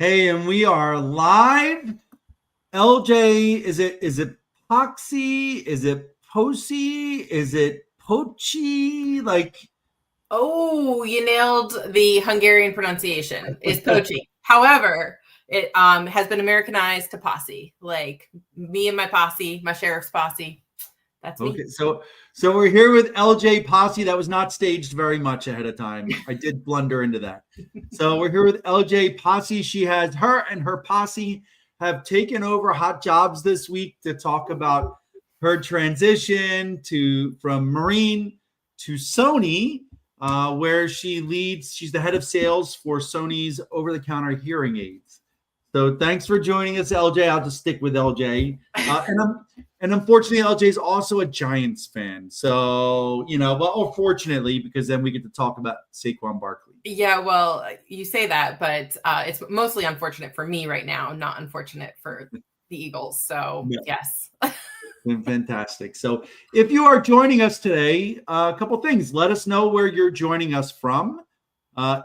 Hey, and we are live. LJ, is it Poxy? Is it Posi? Is it Pochi? Oh, you nailed the Hungarian pronunciation. Is Pocsi. However, it has been Americanized to Posse. Like me and my posse, my sheriff's posse. That's me. Okay, so we're here with LJ Pocsi. That was not staged very much ahead of time. I did blunder into that. So we're here with LJ Pocsi. Her and her posse have taken over Hot Jobs this week to talk about her transition from Marine to Sony, where she's the head of sales for Sony's over-the-counter hearing aids. So thanks for joining us, LJ. I'll just stick with LJ. And unfortunately, LJ is also a Giants fan. So, fortunately, because then we get to talk about Saquon Barkley. Yeah, well, you say that, but it's mostly unfortunate for me right now, not unfortunate for the Eagles. So, yes. Fantastic. So if you are joining us today, a couple things. Let us know where you're joining us from.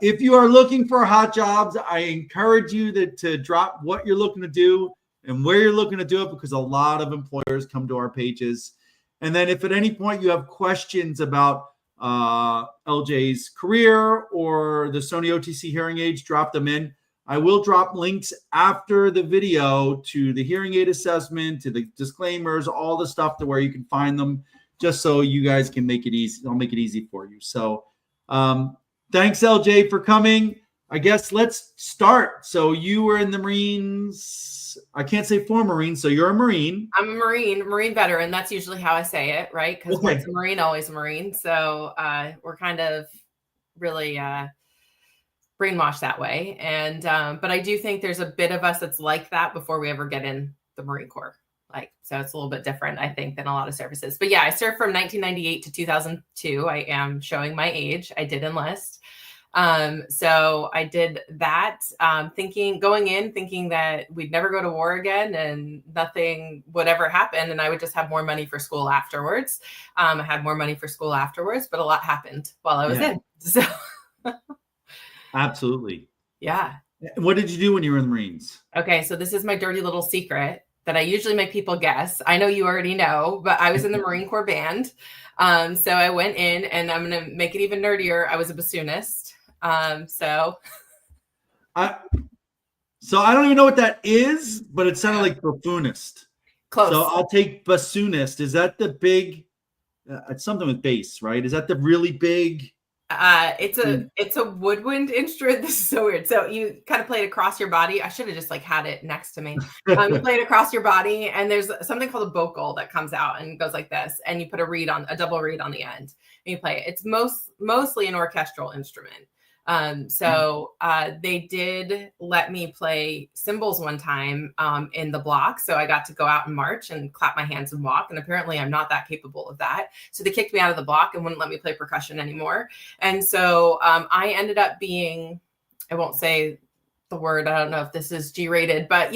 If you are looking for hot jobs, I encourage you to drop what you're looking to do and where you're looking to do it, because a lot of employers come to our pages. And then if at any point you have questions about LJ's career or the Sony OTC Hearing Aids, drop them in. I will drop links after the video to the hearing aid assessment, to the disclaimers, all the stuff to where you can find them, just so you guys can make it easy. I'll make it easy for you. So thanks, LJ, for coming. I guess let's start. So you were in the Marines. I can't say former Marine, so you're a Marine. I'm a Marine veteran. That's usually how I say it, right? Because once a Marine, always a Marine. So we're kind of really brainwashed that way. And but I do think there's a bit of us that's like that before we ever get in the Marine Corps. So it's a little bit different, I think, than a lot of services. But yeah, I served from 1998 to 2002. I am showing my age. I did enlist. So I did that, going in thinking that we'd never go to war again and nothing would ever happen. And I would just have more money for school afterwards. I had more money for school afterwards, but a lot happened while I was in. So absolutely. Yeah. What did you do when you were in the Marines? Okay. So this is my dirty little secret that I usually make people guess. I know you already know, but I was in the Marine Corps band. So I went in, and I'm going to make it even nerdier. I was a bassoonist. So I don't even know what that is, but it sounded like buffoonist. Close. So I'll take bassoonist. Is that the big? It's something with bass, right? Is that the really big? It's a woodwind instrument. This is so weird. So you kind of play it across your body. I should have just had it next to me. You play it across your body, and there's something called a bocal that comes out and goes like this, and you put a double reed on the end, and you play it. It's mostly an orchestral instrument. So they did let me play cymbals one time in the block. So I got to go out and march and clap my hands and walk. And apparently I'm not that capable of that. So they kicked me out of the block and wouldn't let me play percussion anymore. And so I ended up being, I won't say the word, I don't know if this is G-rated, but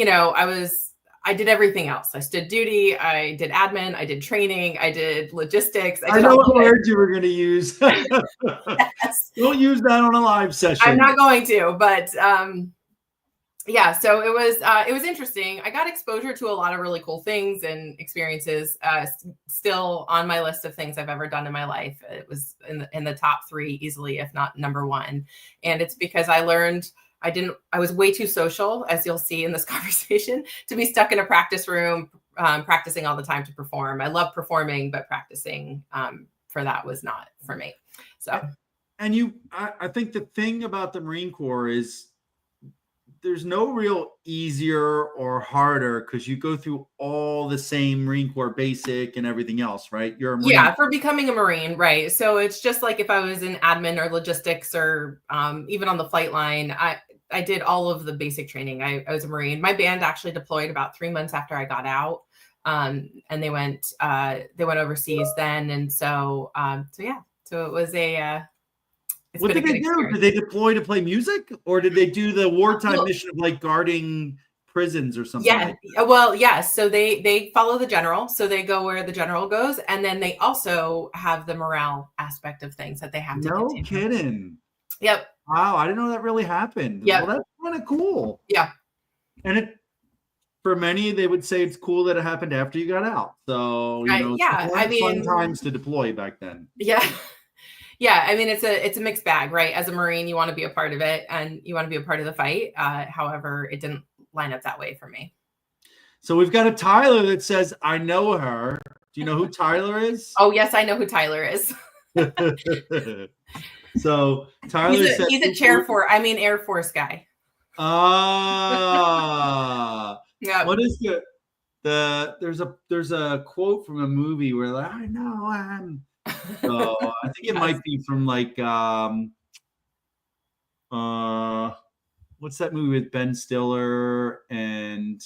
I did everything else. I stood duty. I did admin. I did training. I did logistics. I know what word you were going to use. Yes. Don't use that on a live session. I'm not going to, but yeah. So it was interesting. I got exposure to a lot of really cool things and experiences. Still on my list of things I've ever done in my life. It was in the top 3 easily, if not number 1. And it's because I learned. I was way too social, as you'll see in this conversation, to be stuck in a practice room, practicing all the time to perform. I love performing, but practicing for that was not for me. So, and I think the thing about the Marine Corps is there's no real easier or harder, because you go through all the same Marine Corps basic and everything else, right? You're a Marine. Yeah, for becoming a Marine, right? So it's just like if I was in admin or logistics or even on the flight line, I did all of the basic training. I was a Marine. My band actually deployed about 3 months after I got out, and they went overseas then. And so yeah, so it was what did they do? Did they deploy to play music, or did they do the wartime mission of guarding prisons or something? Yeah. Well, yes. So they follow the general. So they go where the general goes, and then they also have the morale aspect of things that they have to. No kidding. Yep. Wow, I didn't know that really happened. Yep. Well, that's kind of cool. Yeah. And for many, they would say it's cool that it happened after you got out. So, fun times to deploy back then. Yeah. Yeah. I mean, it's a mixed bag, right? As a Marine, you want to be a part of it and you want to be a part of the fight. However, it didn't line up that way for me. So we've got a Tyler that says, I know her. Do you know who Tyler is? Oh, yes, I know who Tyler is. So Tyler he's a Air Force guy. Yeah. What is there's a quote from a movie where like, I know him. So I think it might be from like what's that movie with Ben Stiller and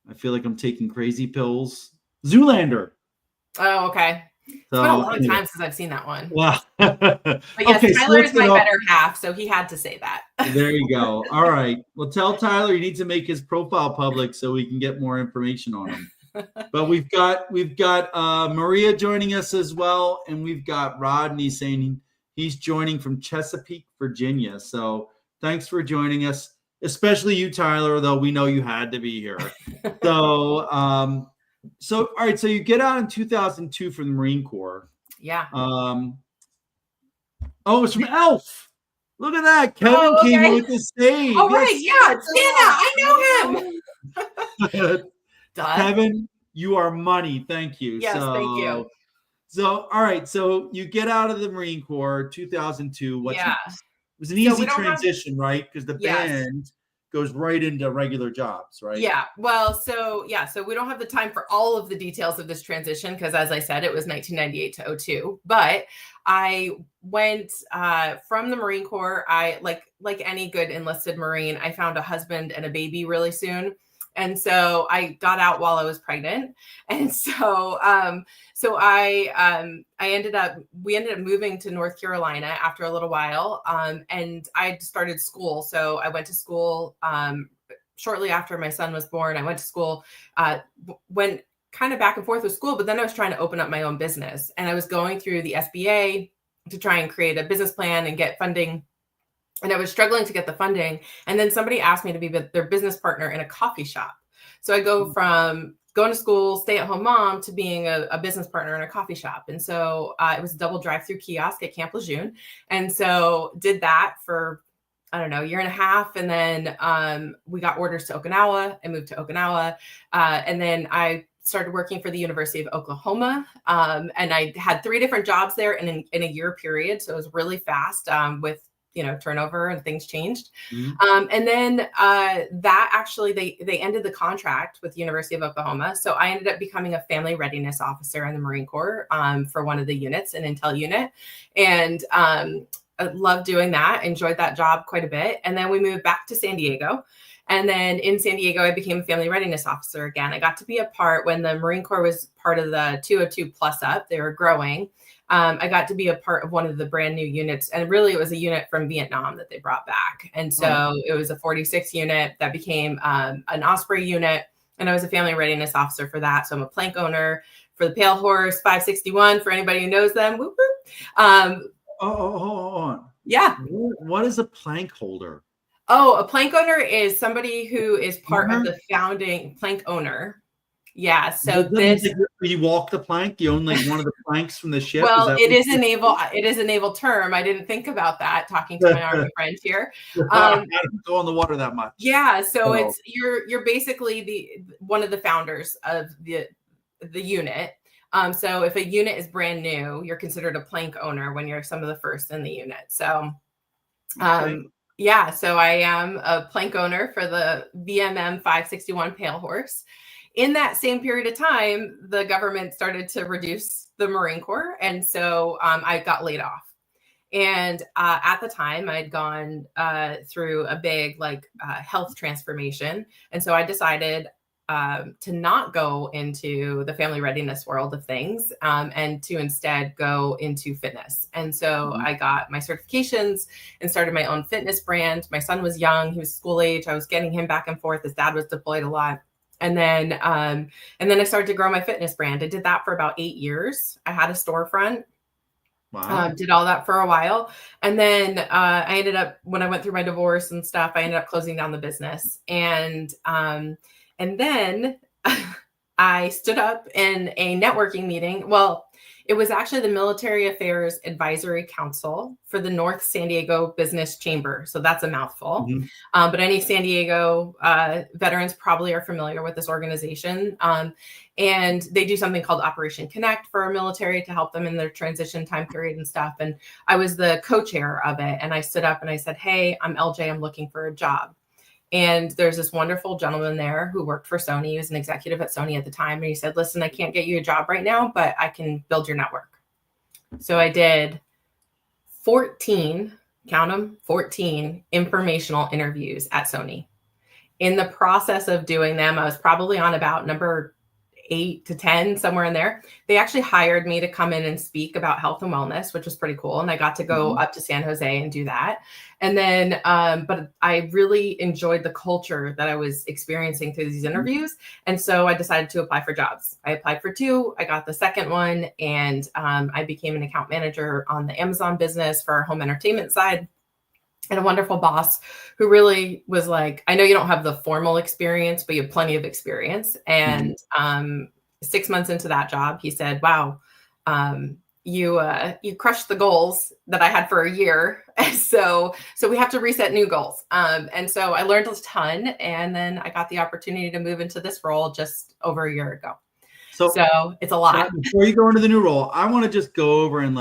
I feel like I'm taking crazy pills. Zoolander. Oh, okay. It's been a long time since I've seen that one. Wow. But yes, okay, Tyler is my better half, so he had to say that. There you go. All right. Well, tell Tyler you need to make his profile public so we can get more information on him. But we've got Maria joining us as well, and we've got Rodney saying he's joining from Chesapeake, Virginia. So thanks for joining us, especially you, Tyler, though we know you had to be here. So all right, so you get out in 2002 from the Marine Corps. Yeah. It's from Elf. Look at that. Kevin came in with the save. Oh, right. Yeah. Santa. I know him. Kevin, you are money. Thank you. Yes, thank you. So, all right. So you get out of the Marine Corps, 2002. What's next? It was an easy transition, right? Because the band goes right into regular jobs, right? Yeah. Well, so we don't have the time for all of the details of this transition because, as I said, it was 1998 to 2002. But I went from the Marine Corps. I like any good enlisted Marine, I found a husband and a baby really soon. And so I got out while I was pregnant. And so we ended up moving to North Carolina after a little while. And I started school. So I went to school shortly after my son was born. I went to school, went kind of back and forth with school, but then I was trying to open up my own business. And I was going through the SBA to try and create a business plan and get funding. And I was struggling to get the funding. And then somebody asked me to be their business partner in a coffee shop. So I go from going to school, stay-at-home mom, to being a business partner in a coffee shop. And so it was a double drive-through kiosk at Camp Lejeune. And so did that for, I don't know, a year and a half. And then we got orders to Okinawa. I moved to Okinawa. And then I started working for the University of Oklahoma. And I had 3 different jobs there in a year period. So it was really fast with turnover and things changed. Mm-hmm. And then that actually, they ended the contract with the University of Oklahoma. So I ended up becoming a family readiness officer in the Marine Corps for one of the units, an intel unit. And I loved doing that, enjoyed that job quite a bit. And then we moved back to San Diego. And then in San Diego, I became a family readiness officer again. I got to be a part when the Marine Corps was part of the 202 Plus Up. They were growing. I got to be a part of one of the brand new units. And really, it was a unit from Vietnam that they brought back. And so it was a 46 unit that became an Osprey unit. And I was a family readiness officer for that. So I'm a plank owner for the Pale Horse 561, for anybody who knows them. Whoop, whoop. Hold on. Yeah. What is a plank holder? Oh, a plank owner is somebody who is part of the founding plank owner. Yeah. So you walk the plank. You own like one of the planks from the ship. Well, it is a naval term. I didn't think about that talking to my Army friend here. I don't go in the water that much. Yeah. So it's you're basically one of the founders of the unit. So if a unit is brand new, you're considered a plank owner when you're some of the first in the unit. So yeah, so I am a plank owner for the VMM 561 Pale Horse. In that same period of time, the government started to reduce the Marine Corps. And so I got laid off. And at the time, I'd gone through a big health transformation. And so I decided to not go into the family readiness world of things and to instead go into fitness. And so I got my certifications and started my own fitness brand. My son was young. He was school age. I was getting him back and forth. His dad was deployed a lot. And then I started to grow my fitness brand. I did that for about 8 years. I had a storefront. Wow. Did all that for a while. And then I ended up, when I went through my divorce and stuff, I ended up closing down the business. And then I stood up in a networking meeting. Well, it was actually the Military Affairs Advisory Council for the North San Diego Business Chamber. So that's a mouthful. Mm-hmm. But any San Diego veterans probably are familiar with this organization. And they do something called Operation Connect for our military to help them in their transition time period and stuff. And I was the co-chair of it. And I stood up and I said, hey, I'm LJ. I'm looking for a job. And there's this wonderful gentleman there who worked for Sony. He was an executive at Sony at the time. And he said, listen, I can't get you a job right now, but I can build your network. So I did 14, count them, 14 informational interviews at Sony. In the process of doing them, I was probably on about number 8 to 10, somewhere in there. They actually hired me to come in and speak about health and wellness, which was pretty cool. And I got to go up to San Jose and do that. And then, but I really enjoyed the culture that I was experiencing through these interviews. And so I decided to apply for jobs. I applied for 2. I got the second one, and I became an account manager on the Amazon business for our home entertainment side. And a wonderful boss who really was like, I know you don't have the formal experience, but you have plenty of experience. And 6 months into that job, he said, wow, you crushed the goals that I had for a year. So we have to reset new goals. And so I learned a ton. And then I got the opportunity to move into this role just over a year ago. So it's a lot. Before you go into the new role, I want to just go over and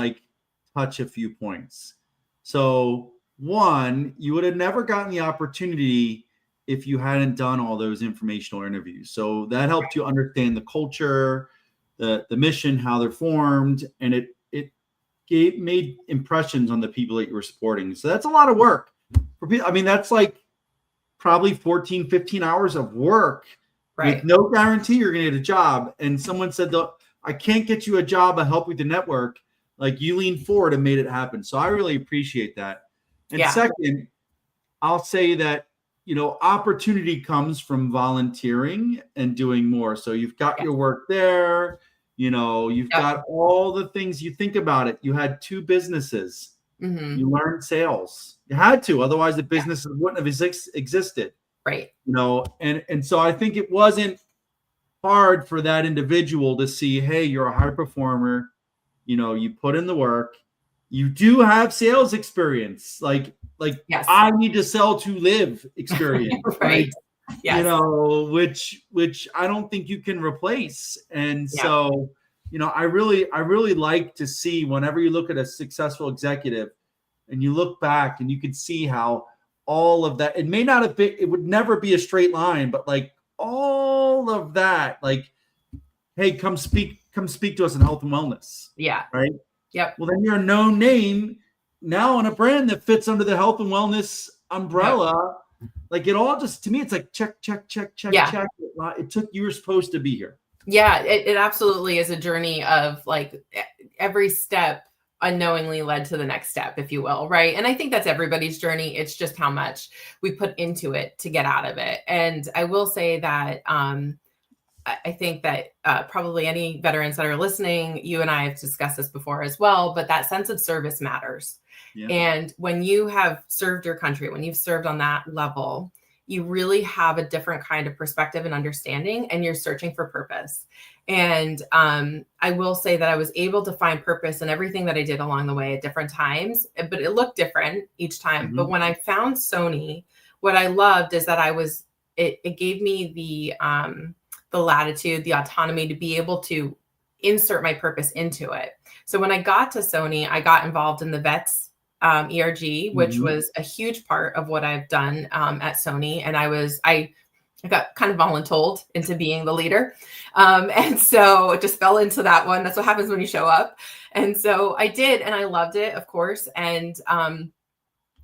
touch a few points. So, one, you would have never gotten the opportunity if you hadn't done all those informational interviews. So that helped you understand the culture, the mission, how they're formed, and it made impressions on the people that you were supporting. So that's a lot of work for people. I mean, that's probably 14, 15 hours of work with no guarantee you're going to get a job. And someone said, I can't get you a job. I'll help with the network. You leaned forward and made it happen. So I really appreciate that. And second, I'll say that, opportunity comes from volunteering and doing more. So you've got your work there, you've got all the things you think about it. You had 2 businesses. You learned sales. You had to, otherwise the businesses wouldn't have existed. Right. And so I think it wasn't hard for that individual to see, hey, you're a high performer. You put in the work. You do have sales experience, I need to sell to live experience, right? Yes. Which I don't think you can replace. And so, I really like to see whenever you look at a successful executive and you look back and you can see how all of that, it may not have been, it would never be a straight line, but all of that, hey, come speak to us in health and wellness. Yeah. Right. Yep. Well, then you're a known name now on a brand that fits under the health and wellness umbrella. Yep. It all just, to me, it's check, check, check, check, check. It took, you were supposed to be here. Yeah, it absolutely is a journey of every step unknowingly led to the next step, if you will. Right. And I think that's everybody's journey. It's just how much we put into it to get out of it. And I will say that, I think that probably any veterans that are listening, you and I have discussed this before as well, but that sense of service matters. Yeah. And when you have served your country, when you've served on that level, you really have a different kind of perspective and understanding, and you're searching for purpose. And I will say that I was able to find purpose in everything that I did along the way at different times, but it looked different each time. But when I found Sony, what I loved is that it gave me the latitude, the autonomy to be able to insert my purpose into it. So when I got to Sony, I got involved in the vets ERG, which was a huge part of what I've done at Sony. And I got kind of voluntold into being the leader. And so it just fell into that one. That's what happens when you show up. And so I did, and I loved it, of course. And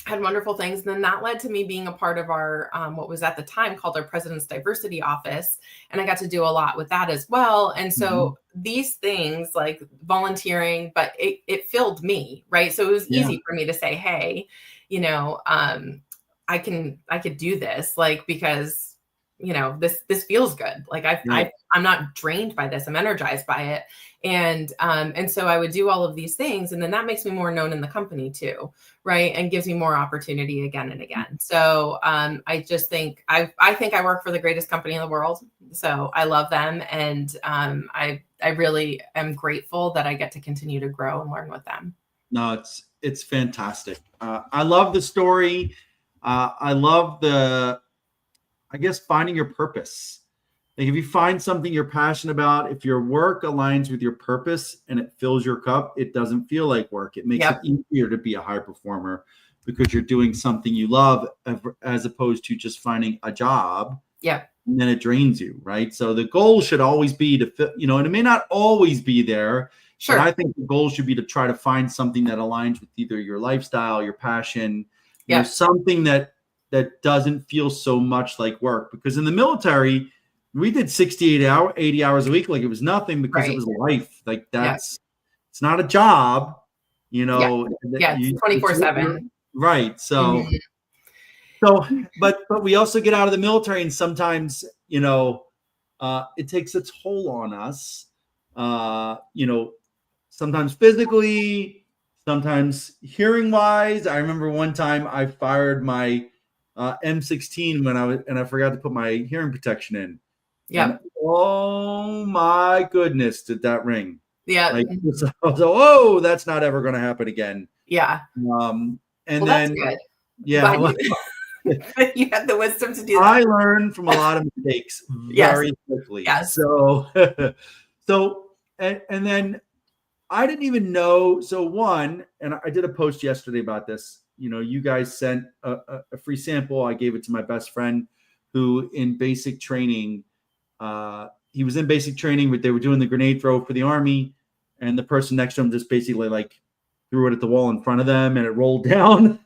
had wonderful things. And then that led to me being a part of our, what was at the time called our President's Diversity Office. And I got to do a lot with that as well. And so these things like volunteering, but it filled me, right? So it was easy for me to say, hey, I could do this, because this feels good. Like I'm not drained by this. I'm energized by it. And so I would do all of these things, and then that makes me more known in the company too, right? And gives me more opportunity again and again. So I just think I think I work for the greatest company in the world. So I love them, and I really am grateful that I get to continue to grow and learn with them. No, it's fantastic. I love the story. I love I guess finding your purpose. Like if you find something you're passionate about, if your work aligns with your purpose and it fills your cup, it doesn't feel like work. It makes it easier to be a high performer because you're doing something you love as opposed to just finding a job. Yeah. And then it drains you, right? So the goal should always be to fit, and it may not always be there. Sure. But I think the goal should be to try to find something that aligns with either your lifestyle, your passion, something that doesn't feel so much like work. Because in the military, we did 80 hours a week like it was nothing because it was life. Like it's not a job, it's 24/7. Right. So, but we also get out of the military, and sometimes, it takes its toll on us, sometimes physically, sometimes hearing wise. I remember one time I fired my M16 and I forgot to put my hearing protection in. Yeah. Oh my goodness, did that ring? Yeah. Like, so, that's not ever going to happen again. Yeah. And then, that's good. Yeah. You had the wisdom to do that. I learned from a lot of mistakes very quickly. Yes. So, and then I didn't even know. So and I did a post yesterday about this. You guys sent a free sample. I gave it to my best friend who in basic training, he was in basic training, but they were doing the grenade throw for the Army. And the person next to him just basically like threw it at the wall in front of them and it rolled down.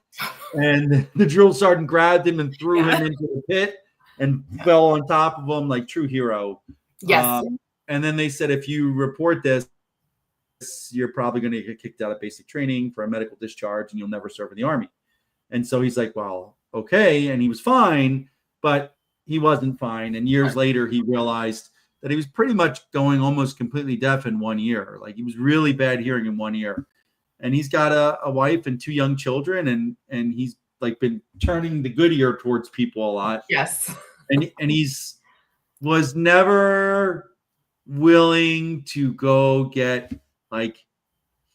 And the drill sergeant grabbed him and threw him into the pit and fell on top of him like true hero. Yes. And then they said, if you report this, you're probably going to get kicked out of basic training for a medical discharge and you'll never serve in the Army. And so he's like, well, okay. And he was fine, but he wasn't fine. And years later, he realized that he was pretty much going almost completely deaf in 1 year. Like he was really bad hearing in 1 year. And he's got a wife and 2 young children. And he's like been turning the good ear towards people a lot. Yes. And he's was never willing to go get like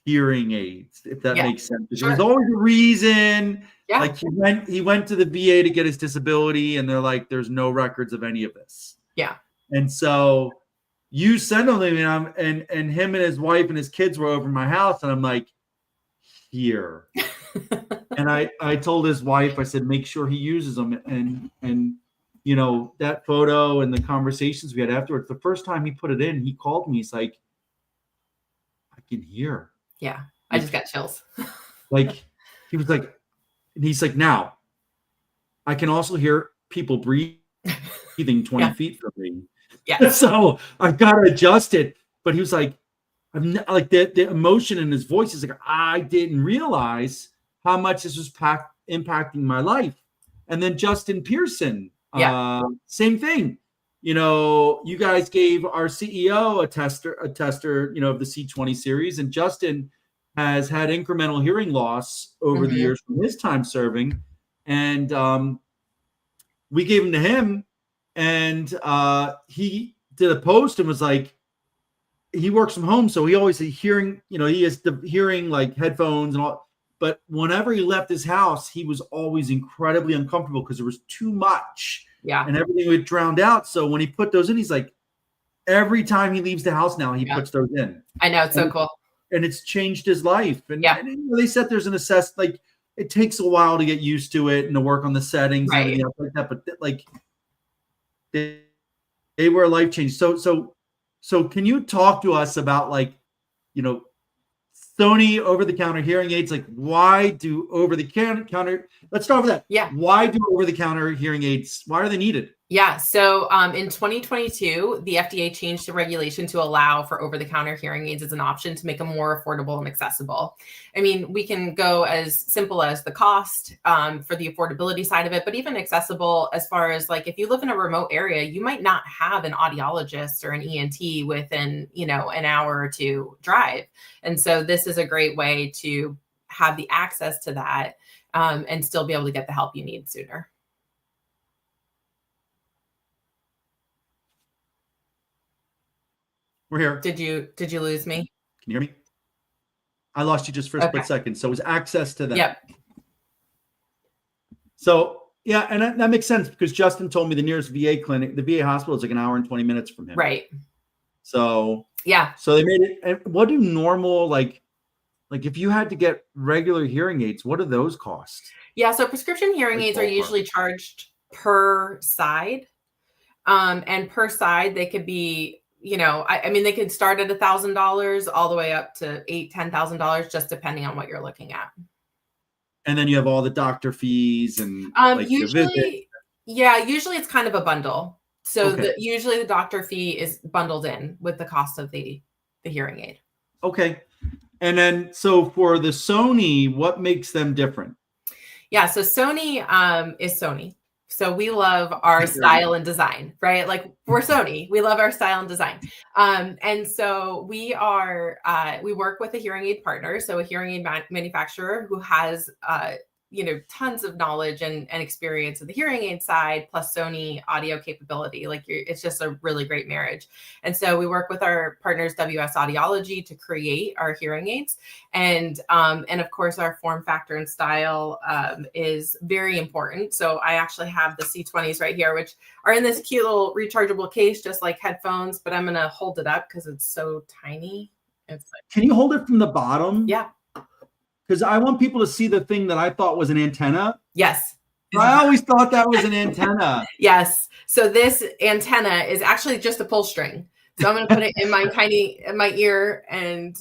hearing aids, if that makes sense. There's always a reason. Yeah. Like he went to the VA to get his disability, and they're like, there's no records of any of this. Yeah. And so you send him, and him and his wife and his kids were over my house, and I'm like, here. And I told his wife, I said, make sure he uses them. And that photo and the conversations we had afterwards, the first time he put it in, he called me. He's like, I can hear. Yeah. I just got chills. Like, he was like, and he's like, now I can also hear people breathing 20 feet from me. Yeah. So I've got to adjust it. But he was like, I'm not, like the emotion in his voice is like, I didn't realize how much this was impacting my life. And then Justin Pearson, same thing. You guys gave our CEO a tester, of the C20 series, and Justin has had incremental hearing loss over the years from his time serving. And we gave him to him, and he did a post and was like, he works from home, so he always hearing, he has the hearing like headphones and all. But whenever he left his house, he was always incredibly uncomfortable because there was too much. Yeah. And everything would drowned out. So when he put those in, he's like, every time he leaves the house now, he puts those in. I know, it's so cool. And it's changed his life. And, and they said there's an like it takes a while to get used to it and to work on the settings and everything else like that. But like they were a life change. So can you talk to us about like, Sony over-the-counter hearing aids? Like, why do over-the-counter? Let's start with that. Yeah. Why do over-the-counter hearing aids? Why are they needed? Yeah. So in 2022, the FDA changed the regulation to allow for over-the-counter hearing aids as an option to make them more affordable and accessible. I mean, we can go as simple as the cost for the affordability side of it, but even accessible as far as like if you live in a remote area, you might not have an audiologist or an ENT within, an hour or two drive. And so this is a great way to have the access to that and still be able to get the help you need sooner. We're here. Did you lose me? Can you hear me? I lost you just for a split second. So it was access to that. Yep. So yeah, and that makes sense because Justin told me the nearest VA clinic, the VA hospital is like an hour and 20 minutes from him. Right. So yeah. So they made it. And what do normal like if you had to get regular hearing aids, what do those cost? Yeah. So prescription hearing aids are usually charged per side. And per side, they could be, I mean, they could start at $1,000 all the way up to $8,000-$10,000, just depending on what you're looking at. And then you have all the doctor fees and usually it's kind of a bundle. So usually the doctor fee is bundled in with the cost of the hearing aid. Okay. And then, so for the Sony, what makes them different? Yeah. So Sony is Sony. So we love our style and design, right? Like we're Sony, we love our style and design. And so we work with a hearing aid partner. So a hearing aid manufacturer who has, tons of knowledge and experience in the hearing aid side, plus Sony audio capability. It's just a really great marriage. And so we work with our partners, WS Audiology, to create our hearing aids. And of course, our form factor and style is very important. So I actually have the C20s right here, which are in this cute little rechargeable case, just like headphones, but I'm going to hold it up because it's so tiny. Can you hold it from the bottom? Yeah. Because I want people to see the thing that I thought was an antenna. Yes. I always thought that was an antenna. Yes. So this antenna is actually just a pull string. So I'm going to put it in my ear. And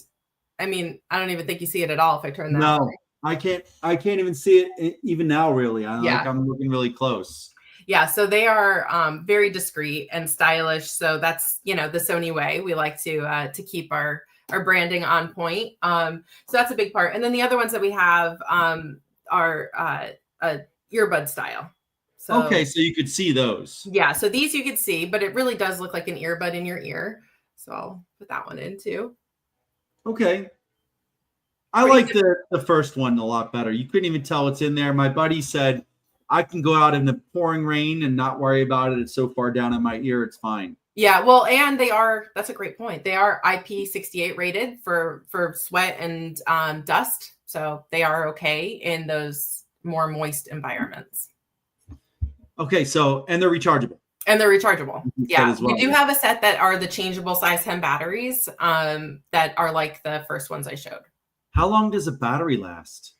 I mean, I don't even think you see it at all if I turn that. No, I can't even see it even now, really. I'm looking really close. Yeah. So they are very discreet and stylish. So that's, the Sony way. We like to keep our branding on point. So that's a big part. And then the other ones that we have are earbud style. So, okay, so you could see those. Yeah, so these you could see, but it really does look like an earbud in your ear. So I'll put that one in too. Okay. I like the first one a lot better. You couldn't even tell it's in there. My buddy said, I can go out in the pouring rain and not worry about it. It's so far down in my ear, it's fine. Yeah, well, and that's a great point. They are IP68 rated for sweat and dust. So they are okay in those more moist environments. Okay, and they're rechargeable. Yeah, we do have a set that are the changeable size 10 batteries that are like the first ones I showed. How long does a battery last?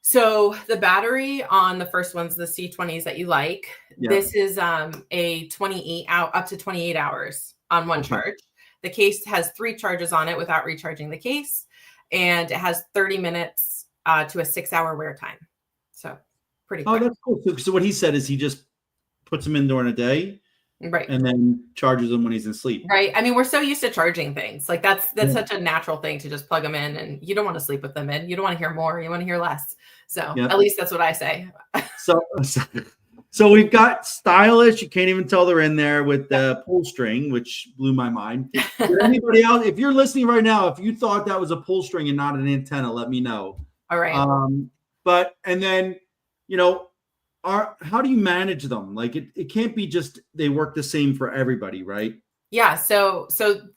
So the battery on the first ones, the C20s that you like, this is up to 28 hours on one charge. The case has 3 charges on it without recharging the case, and it has 30 minutes to a 6-hour wear time. So pretty quick. Oh, that's cool. So what he said is he just puts them in during a day. Right. And then charges them when he's in sleep. Right. I mean, we're so used to charging things. Like that's such a natural thing to just plug them in, and you don't want to sleep with them in. You don't want to hear more. You want to hear less. So at least that's what I say. So we've got stylish. You can't even tell they're in there with the pull string, which blew my mind. Anybody else, if you're listening right now, if you thought that was a pull string and not an antenna, let me know. All right. And then, how do you manage them? Like it can't be just they work the same for everybody, right? Yeah. So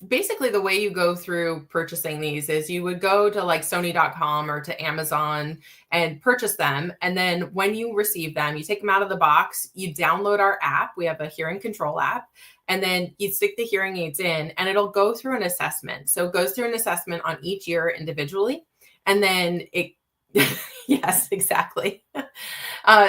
basically the way you go through purchasing these is you would go to like Sony.com or to Amazon and purchase them. And then when you receive them, you take them out of the box, you download our app. We have a hearing control app, and then you stick the hearing aids in and it'll go through an assessment. So it goes through an assessment on each ear individually. And then yes, exactly.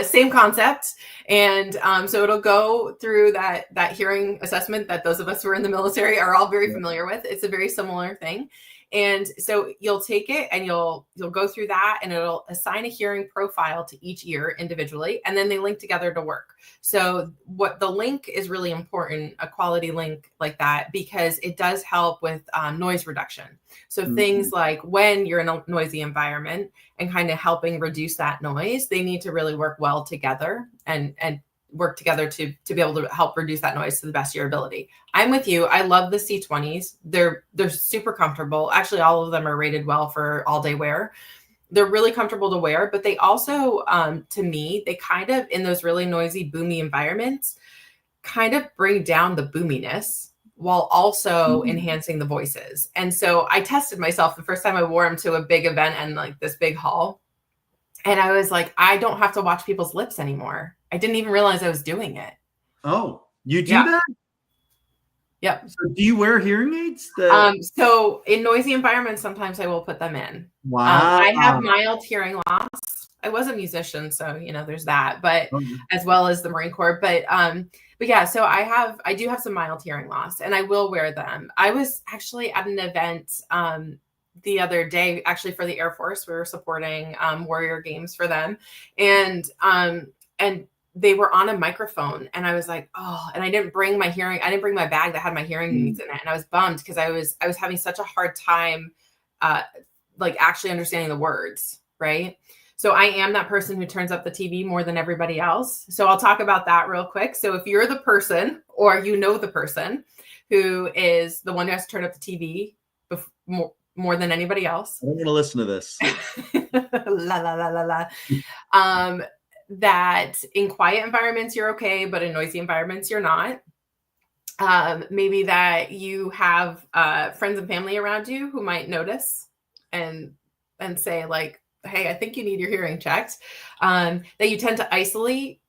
Same concept. And so it'll go through that hearing assessment that those of us who are in the military are all very familiar with. It's a very similar thing. And so you'll take it and you'll go through that, and it'll assign a hearing profile to each ear individually, and then they link together to work. So what the link is really important, a quality link like that, because it does help with noise reduction. So things like when you're in a noisy environment and kind of helping reduce that noise, they need to really work well together and work together to be able to help reduce that noise to the best of your ability. I'm with you. I love the C20s. They're super comfortable. Actually, all of them are rated well for all day wear. They're really comfortable to wear, but they also, to me, they kind of, in those really noisy, boomy environments, kind of bring down the boominess while also enhancing the voices. And so I tested myself the first time I wore them to a big event and like this big hall. And I was like, I don't have to watch people's lips anymore. I didn't even realize I was doing it. Oh, you do that? Yep. So do you wear hearing aids? So in noisy environments, sometimes I will put them in. Wow. I have mild hearing loss. I was a musician, so there's that, but as well as the Marine Corps. But yeah, so I do have some mild hearing loss, and I will wear them. I was actually at an event the other day, actually for the Air Force. We were supporting Warrior Games for them, and they were on a microphone, and I was like, oh, and I didn't bring my bag that had my hearing aids in it. And I was bummed because I was having such a hard time, like actually understanding the words. Right. So I am that person who turns up the TV more than everybody else. So I'll talk about that real quick. So if you're the person, or the person who is the one who has to turn up the TV more than anybody else. I don't want to listen to this. La, la, la, la, la. That in quiet environments, you're okay, but in noisy environments, you're not. Maybe that you have friends and family around you who might notice and say like, hey, I think you need your hearing checked. That you tend to isolate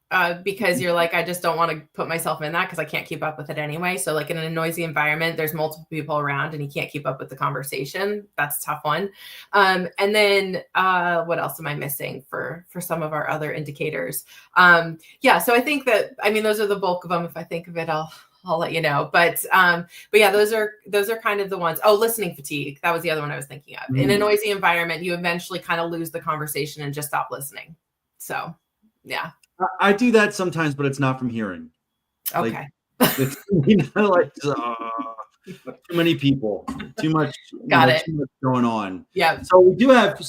because you're like, I just don't want to put myself in that because I can't keep up with it anyway. So like in a noisy environment, there's multiple people around and you can't keep up with the conversation. That's a tough one. And then what else am I missing for some of our other indicators? Yeah, so I think that, those are the bulk of them. If I think of it, I'll let you know. But yeah, those are kind of the ones. Oh, listening fatigue. That was the other one I was thinking of. In a noisy environment, you eventually kind of lose the conversation and just stop listening. So yeah. I do that sometimes, but it's not from hearing. Okay. Like, it's like too many people, too much. Got it. Too much going on. Yeah. So we do have,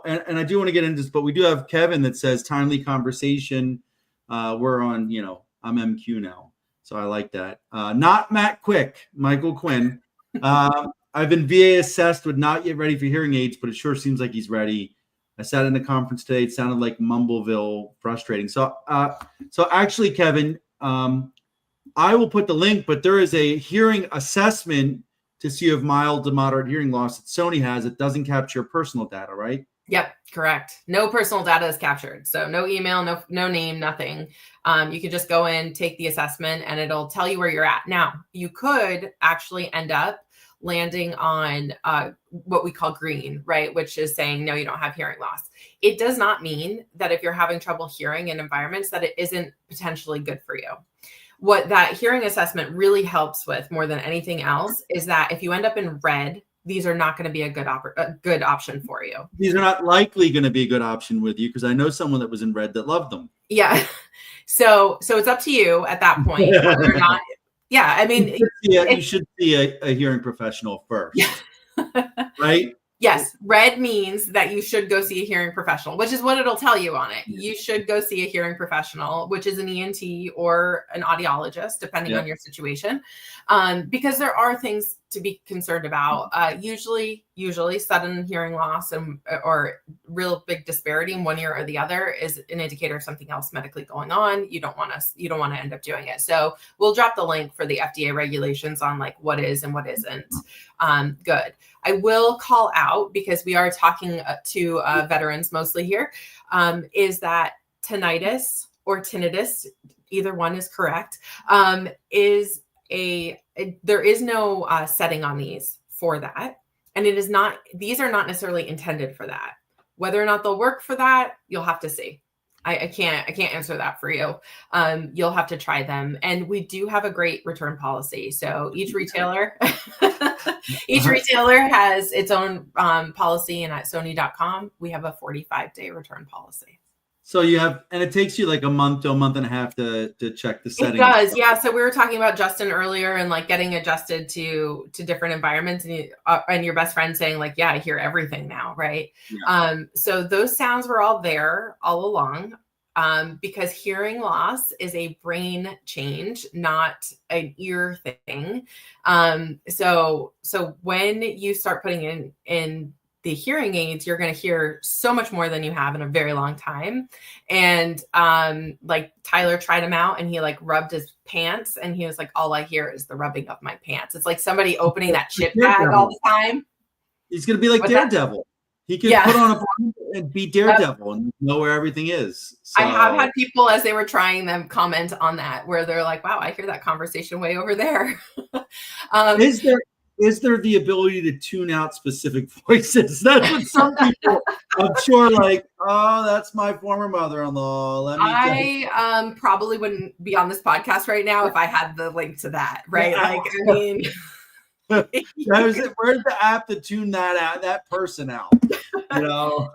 and I do want to get into this, but we do have Kevin that says timely conversation. We're on, I'm MQ now. So I like that. Not Matt Quick, Michael Quinn. I've been VA assessed with not yet ready for hearing aids, but it sure seems like he's ready. I sat in the conference today. It sounded like Mumbleville, frustrating. So actually, Kevin, I will put the link, but there is a hearing assessment to see if mild to moderate hearing loss that Sony has. It doesn't capture personal data, right? Yep, correct. No personal data is captured. So no email, no name, nothing. You could just go in, take the assessment, and it'll tell you where you're at. Now, you could actually end up landing on what we call green, right? Which is saying, no, you don't have hearing loss. It does not mean that if you're having trouble hearing in environments that it isn't potentially good for you. What that hearing assessment really helps with more than anything else is that if you end up in red, these are not going to be a good option for you. These are not likely going to be a good option with you because I know someone that was in red that loved them. Yeah. So it's up to you at that point whether or not. Yeah, you should see a hearing professional first, right? Yes, red means that you should go see a hearing professional, which is what it'll tell you on it. You should go see a hearing professional, which is an ENT or an audiologist, depending on your situation, because there are things to be concerned about. Usually sudden hearing loss or real big disparity in one ear or the other is an indicator of something else medically going on. You don't want to end up doing it. So we'll drop the link for the FDA regulations on like what is and what isn't good. I will call out, because we are talking to veterans mostly here, is that tinnitus or tinnitus, either one is correct, there is no setting on these for that. And these are not necessarily intended for that. Whether or not they'll work for that, you'll have to see. I can't answer that for you. You'll have to try them. And we do have a great return policy. So each retailer, has its own policy. And at Sony.com, we have a 45-day return policy. So you have, and it takes you like a month to a month and a half to check the settings. It does, yeah. So we were talking about Justin earlier and like getting adjusted to different environments, and your best friend saying like, yeah, I hear everything now, right? Yeah. So those sounds were all there all along, because hearing loss is a brain change, not an ear thing. So when you start putting in the hearing aids, you're going to hear so much more than you have in a very long time. And like Tyler tried them out and he like rubbed his pants and he was like, all I hear is the rubbing of my pants. It's like somebody opening that chip bag all the time. He's going to be like Daredevil. He could put on a blanket and be Daredevil and know where everything is. So. I have had people, as they were trying them, comment on that, where they're like, wow, I hear that conversation way over there. Is there the ability to tune out specific voices? That's what some people, I'm sure, like, oh, that's my former mother-in-law. I probably wouldn't be on this podcast right now if I had the link to that, right? Yeah. Like, I mean, where's the app to tune that person out? You know.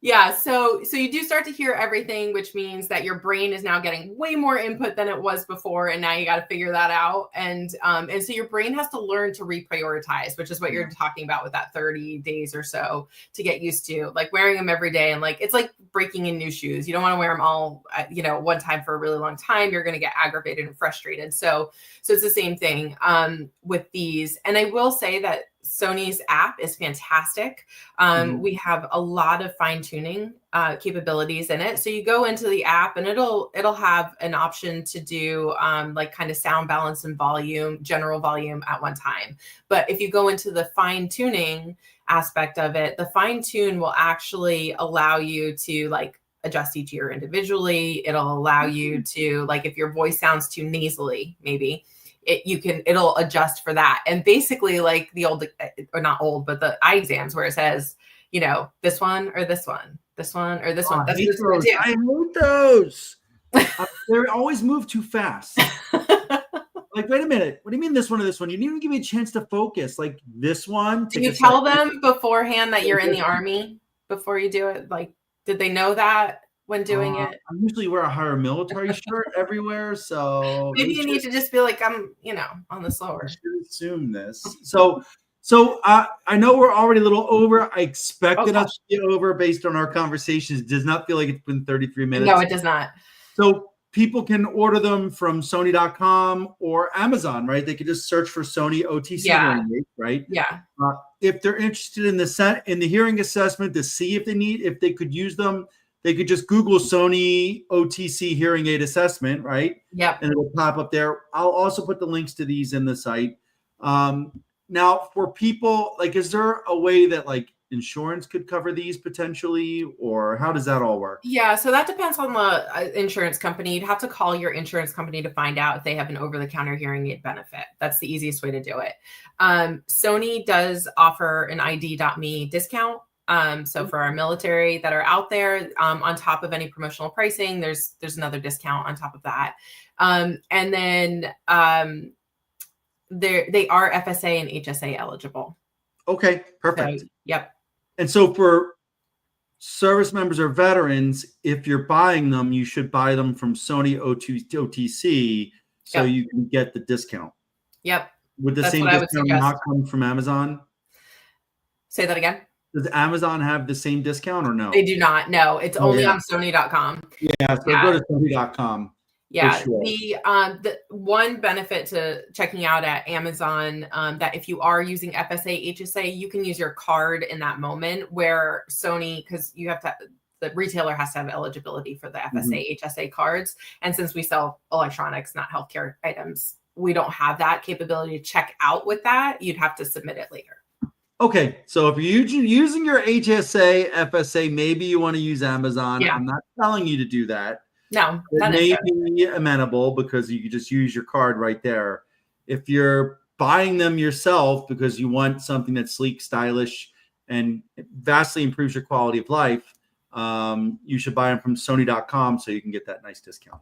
Yeah, so you do start to hear everything, which means that your brain is now getting way more input than it was before, and now you got to figure that out. And so your brain has to learn to reprioritize, which is what you're talking about with that 30 days or so to get used to, like wearing them every day. And like it's like breaking in new shoes. You don't want to wear them all, one time for a really long time. You're going to get aggravated and frustrated. So it's the same thing with these. And I will say that Sony's app is fantastic. We have a lot of fine tuning capabilities in it. So you go into the app and it'll have an option to do like kind of sound balance and volume, general volume at one time. But if you go into the fine tuning aspect of it, the fine tune will actually allow you to like adjust each ear individually. It'll allow you to, like, if your voice sounds too nasally, maybe it'll adjust for that. And basically like the old, or not old, but the eye exams where it says, this one or this one, this one or this one. That's what it's going to do. I hate those. They always move too fast. Like, wait a minute. What do you mean this one or this one? You didn't even give me a chance to focus. Like this one. Do you tell them beforehand that you're in the Army before you do it? Like, did they know that when doing it? I usually wear a higher military shirt everywhere. So maybe you need to just be like, I'm, on the slower. I should assume this. So I know we're already a little over. I expected us to get over based on our conversations. It does not feel like it's been 33 minutes. No, it does not. So people can order them from Sony.com or Amazon, right? They could just search for Sony OTC Hearing Aids, right? Yeah. If they're interested in the hearing assessment to see if they could use them, they could just Google Sony OTC Hearing Aid Assessment, right? Yeah. And it'll pop up there. I'll also put the links to these in the site. Now, for people, like, is there a way that like insurance could cover these potentially, or how does that all work? Yeah, so that depends on the insurance company. You'd have to call your insurance company to find out if they have an over-the-counter hearing aid benefit. That's the easiest way to do it. Sony does offer an ID.me discount. So for our military that are out there, on top of any promotional pricing, there's another discount on top of that. And then they are FSA and HSA eligible. Okay, perfect. So, yep. And so for service members or veterans, if you're buying them, you should buy them from Sony OTC so you can get the discount. Yep. Would the same discount not come from Amazon? Say that again. Does Amazon have the same discount or no? They do not. No, it's only on Sony.com. Yeah, so go to Sony.com. Yeah, sure. The one benefit to checking out at Amazon, that if you are using FSA, HSA, you can use your card in that moment, where Sony, because you have to, the retailer has to have eligibility for the FSA, HSA cards. And since we sell electronics, not healthcare items, we don't have that capability to check out with that. You'd have to submit it later. Okay, so if you're using your HSA, FSA, maybe you want to use Amazon. Yeah. I'm not telling you to do that. No, it may be amenable because you can just use your card right there. If you're buying them yourself because you want something that's sleek, stylish, and vastly improves your quality of life, you should buy them from Sony.com so you can get that nice discount.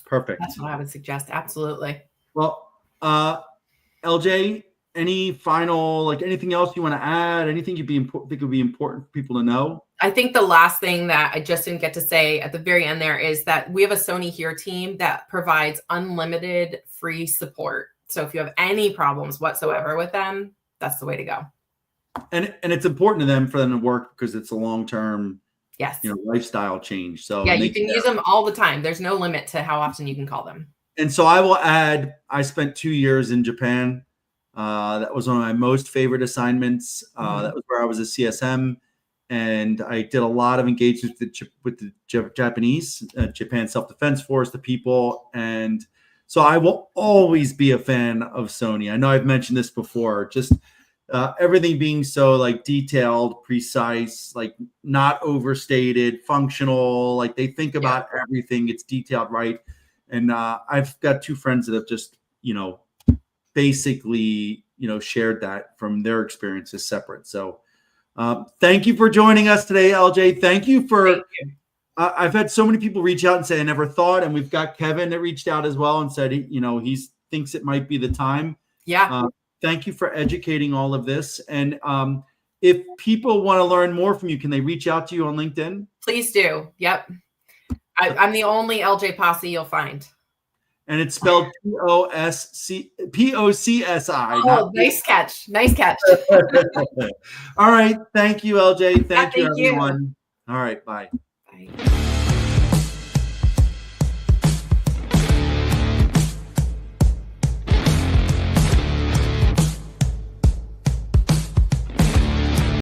Perfect. That's what I would suggest. Absolutely. Well, LJ, any final, like anything else you want to add? Anything think would be important for people to know? I think the last thing that I just didn't get to say at the very end there is that we have a Sony Hear team that provides unlimited free support. So if you have any problems whatsoever with them, that's the way to go. And it's important to them for them to work because it's a long-term, yes, lifestyle change. So yeah, you can use them all the time. There's no limit to how often you can call them. And so I will add, I spent 2 years in Japan. That was one of my most favorite assignments. That was where I was a CSM, and I did a lot of engagements with the Japanese, Japan Self-Defense Force, the people. And so I will always be a fan of Sony. I know I've mentioned this before, just everything being so like detailed, precise, like not overstated, functional, like they think about everything. It's detailed, right? And I've got 2 friends that have just, basically, shared that from their experiences separate. So thank you for joining us today, LJ. Thank you for, I've had so many people reach out and say, I never thought. And we've got Kevin that reached out as well and said, he thinks it might be the time. Yeah. Thank you for educating all of this. And if people want to learn more from you, can they reach out to you on LinkedIn? Please do. Yep. I'm the only LJ Pocsi you'll find. And it's spelled Pocsi. Oh, nice catch. Nice catch. All right. Thank you, LJ. Thank you, everyone. All right. Bye. Bye.